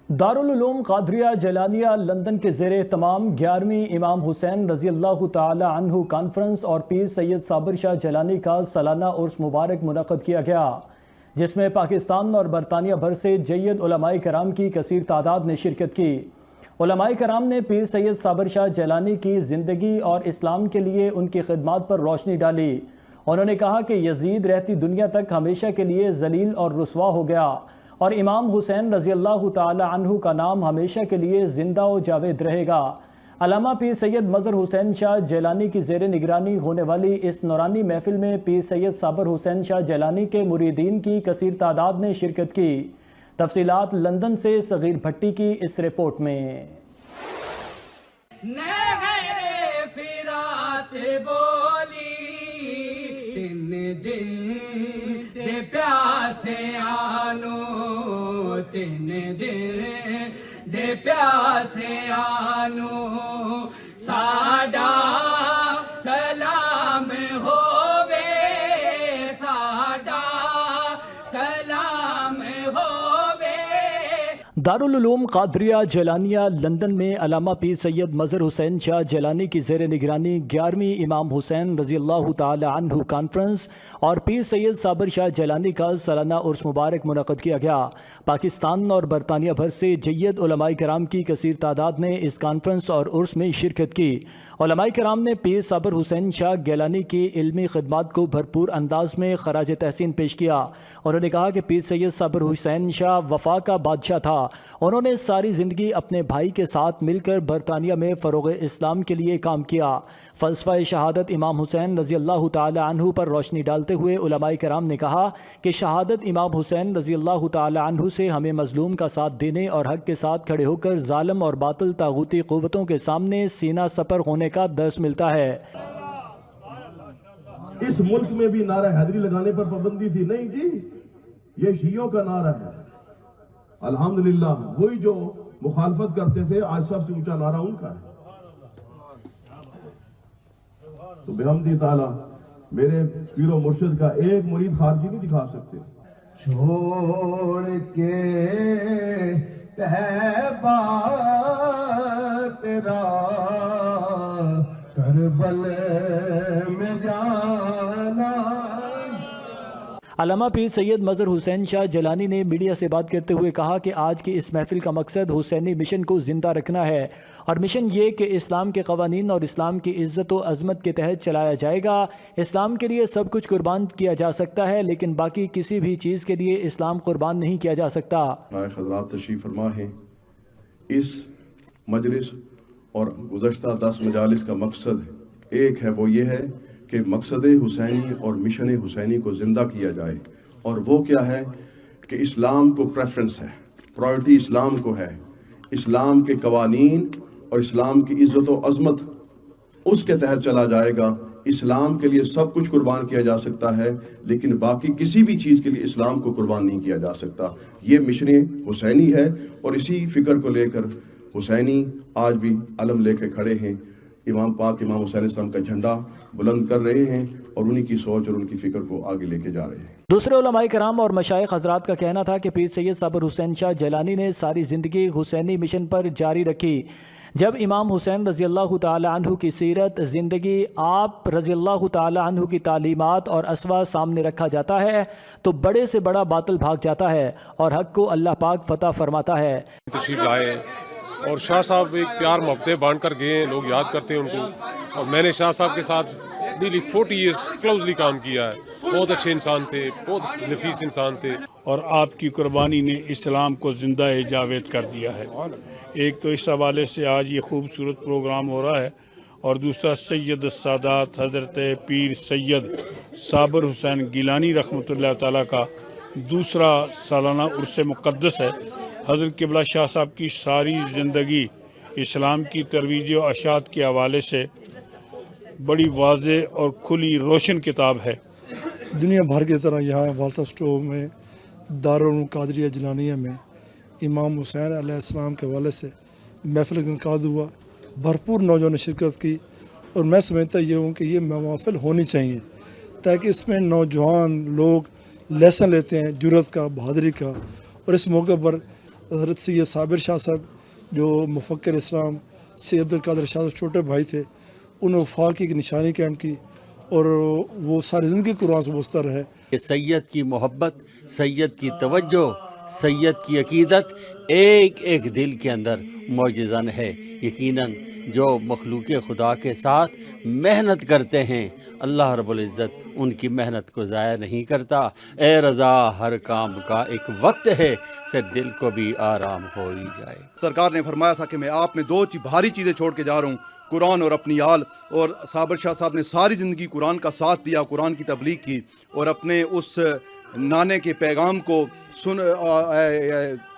دارالعلوم قادریہ جیلانیہ London کے زیر اہتمام 11ویں امام حسین رضی اللہ تعالی عنہ کانفرنس اور پیر سید صابر شاہ جیلانی کا سالانہ عرس مبارک منعقد کیا گیا، جس میں پاکستان اور برطانیہ بھر سے جید علماء کرام کی کثیر تعداد نے شرکت کی۔ علماء کرام نے پیر سید صابر شاہ جیلانی کی زندگی اور اسلام کے لیے ان کی خدمات پر روشنی ڈالی۔ انہوں نے کہا کہ یزید رہتی دنیا تک ہمیشہ کے لیے ذلیل اور رسوا ہو گیا، اور امام حسین رضی اللہ تعالی عنہ کا نام ہمیشہ کے لیے زندہ و جاوید رہے گا۔ علامہ پیر سید مظہر حسین شاہ جیلانی کی زیر نگرانی ہونے والی اس نورانی محفل میں پیر سید صابر حسین شاہ جیلانی کے مریدین کی کثیر تعداد نے شرکت کی۔ تفصیلات لندن سے صغیر بھٹی کی اس رپورٹ میں۔ پیاسے آنو تین دل دے پیاسے آنو ساڈا سلام ہووے ساڈا سلام ہووے۔ دارالعلوم قادریہ جیلانیہ لندن میں علامہ پیر سید مظہر حسین شاہ جیلانی کی زیر نگرانی 11ویں امام حسین رضی اللہ تعالی عنہ کانفرنس اور پیر سید صابر شاہ جیلانی کا سالانہ عرس مبارک منعقد کیا گیا۔ پاکستان اور برطانیہ بھر سے جید علماء کرام کی کثیر تعداد نے اس کانفرنس اور عرس میں شرکت کی۔ علماء کرام نے پیر صابر حسین شاہ گیلانی کی علمی خدمات کو بھرپور انداز میں خراج تحسین پیش کیا۔ انہوں نے کہا کہ پیر سید صابر حسین شاہ وفا کا بادشاہ تھا۔ انہوں نے ساری زندگی اپنے بھائی کے ساتھ مل کر برطانیہ میں فروغ اسلام کے لیے کام کیا۔ فلسفہ شہادت امام حسین رضی اللہ تعالی عنہ پر روشنی ڈالتے ہوئے علماء کرام نے کہا کہ شہادت امام حسین رضی اللہ تعالی عنہ سے ہمیں مظلوم کا ساتھ دینے اور حق کے ساتھ کھڑے ہو کر ظالم اور باطل طاغوتی قوتوں کے سامنے سینہ سپر ہونے کا درس ملتا ہے۔ اس ملک میں بھی نعرہ حیدری لگانے پر پابندی تھی؟ نہیں جی، یہ شیعوں کا نعرہ ہے۔ الحمدللہ وہی جو مخالفت کرتے تھے آج سب سے اونچا نعرہ ان کا ہے۔ تو بحمدی تعالیٰ میرے پیر و مرشد کا ایک مرید خارجی نہیں دکھا سکتے۔ چھوڑ کے طیبہ تیرا کربل میں جانا۔ علامہ پیر سید مظہر حسین شاہ جیلانی نے میڈیا سے بات کرتے ہوئے کہا کہ آج کی اس محفل کا مقصد حسینی مشن کو زندہ رکھنا ہے، اور مشن یہ کہ اسلام کے قوانین اور اسلام کی عزت و عظمت کے تحت چلایا جائے گا۔ اسلام کے لیے سب کچھ قربان کیا جا سکتا ہے، لیکن باقی کسی بھی چیز کے لیے اسلام قربان نہیں کیا جا سکتا۔ حضرات تشریف فرما ہیں۔ اس مجلس اور گزشتہ 10 مجالس کا مقصد ایک ہے، وہ یہ ہے کہ مقصد حسینی اور مشن حسینی کو زندہ کیا جائے، اور وہ کیا ہے کہ اسلام کو پریفرنس ہے، پرائیورٹی اسلام کو ہے، اسلام کے قوانین اور اسلام کی عزت و عظمت اس کے تحت چلا جائے گا۔ اسلام کے لیے سب کچھ قربان کیا جا سکتا ہے، لیکن باقی کسی بھی چیز کے لیے اسلام کو قربان نہیں کیا جا سکتا۔ یہ مشن حسینی ہے، اور اسی فکر کو لے کر حسینی آج بھی علم لے کے کھڑے ہیں، امام پاک امام حسین السلام کا جھنڈا بلند کر رہے ہیں، اور انہی کی سوچ اور ان کی فکر کو آگے لے کے جا رہے ہیں۔ دوسرے علماء کرام اور مشائخ حضرات کا کہنا تھا کہ پیر سید صابر حسین شاہ جیلانی نے ساری زندگی حسینی مشن پر جاری رکھی۔ جب امام حسین رضی اللہ تعالی عنہ کی سیرت، زندگی، آپ رضی اللہ تعالی عنہ کی تعلیمات اور اسوہ سامنے رکھا جاتا ہے تو بڑے سے بڑا باطل بھاگ جاتا ہے اور حق کو اللہ پاک فتح فرماتا ہے۔ تشریف لائے اور شاہ صاحب ایک پیار محبتیں بانٹ کر گئے ہیں، لوگ یاد کرتے ہیں ان کو، اور میں نے شاہ صاحب کے ساتھ نیرلی 40 ایئرس کلوزلی کام کیا ہے۔ بہت اچھے انسان تھے، بہت نفیس انسان تھے، اور آپ کی قربانی نے اسلام کو زندہ جاوید کر دیا ہے۔ ایک تو اس حوالے سے آج یہ خوبصورت پروگرام ہو رہا ہے، اور دوسرا سید السادات حضرت پیر سید صابر حسین گیلانی رحمۃ اللہ تعالیٰ کا دوسرا سالانہ عرس مقدس ہے۔ حضرت قبلہ شاہ صاحب کی ساری زندگی اسلام کی ترویج و اشاعت کے حوالے سے بڑی واضح اور کھلی روشن کتاب ہے۔ دنیا بھر کی طرح یہاں والتھسٹو میں دارالعلوم قادریہ جیلانیہ میں امام حسین علیہ السلام کے حوالے سے محفل کا انعقاد ہوا، بھرپور نوجوانوں نے شرکت کی، اور میں سمجھتا یہ ہوں کہ یہ محفل ہونی چاہیے تاکہ اس میں نوجوان لوگ لیسن لیتے ہیں جرأت کا، بہادری کا، اور اس موقع پر حضرت سید صابر شاہ صاحب جو مفکر اسلام سید عبد القادر شاہ صاحب چھوٹے بھائی تھے، انہوں نے وفاق کی ایک نشانی قائم کی اور وہ ساری زندگی قرآن سے وابستہ رہے. کہ سید کی محبت، سید کی توجہ، سید کی عقیدت ایک ایک دل کے اندر معجزن ہے. یقیناً جو مخلوق خدا کے ساتھ محنت کرتے ہیں اللہ رب العزت ان کی محنت کو ضائع نہیں کرتا. اے رضا ہر کام کا ایک وقت ہے، پھر دل کو بھی آرام ہو ہی جائے. سرکار نے فرمایا تھا کہ میں آپ میں دو بھاری چیزیں چھوڑ کے جا رہا ہوں، قرآن اور اپنی آل. اور صابر شاہ صاحب نے ساری زندگی قرآن کا ساتھ دیا، قرآن کی تبلیغ کی اور اپنے اس نانے کے پیغام کو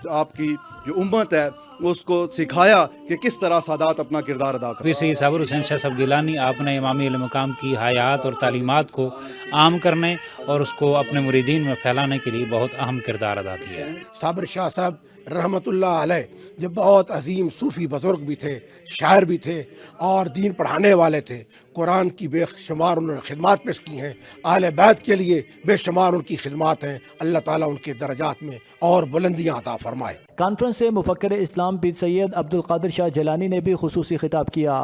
آپ کی جو امت ہے اس کو سکھایا کہ کس طرح سادات اپنا کردار ادا کریں. پیر سید صابر حسین شاہ صاحب گیلانی آپ نے امامی علیہ مقام کی حیات اور تعلیمات کو عام کرنے اور اس کو اپنے مریدین میں پھیلانے کے لیے بہت اہم کردار ادا کیا ہے. صابر شاہ صاحب رحمۃ اللہ علیہ جو بہت عظیم صوفی بزرگ بھی تھے، شاعر بھی تھے اور دین پڑھانے والے تھے. قرآن کی بے شمار انہوں نے خدمات پیش کی ہیں، اہل بیت کے لیے بے شمار ان کی خدمات ہیں. اللہ تعالیٰ ان کے درجات میں اور بلندیاں عطا فرمائے. کانفرنس سے مفکر اسلام پیر سید عبد القادر شاہ جیلانی نے بھی خصوصی خطاب کیا.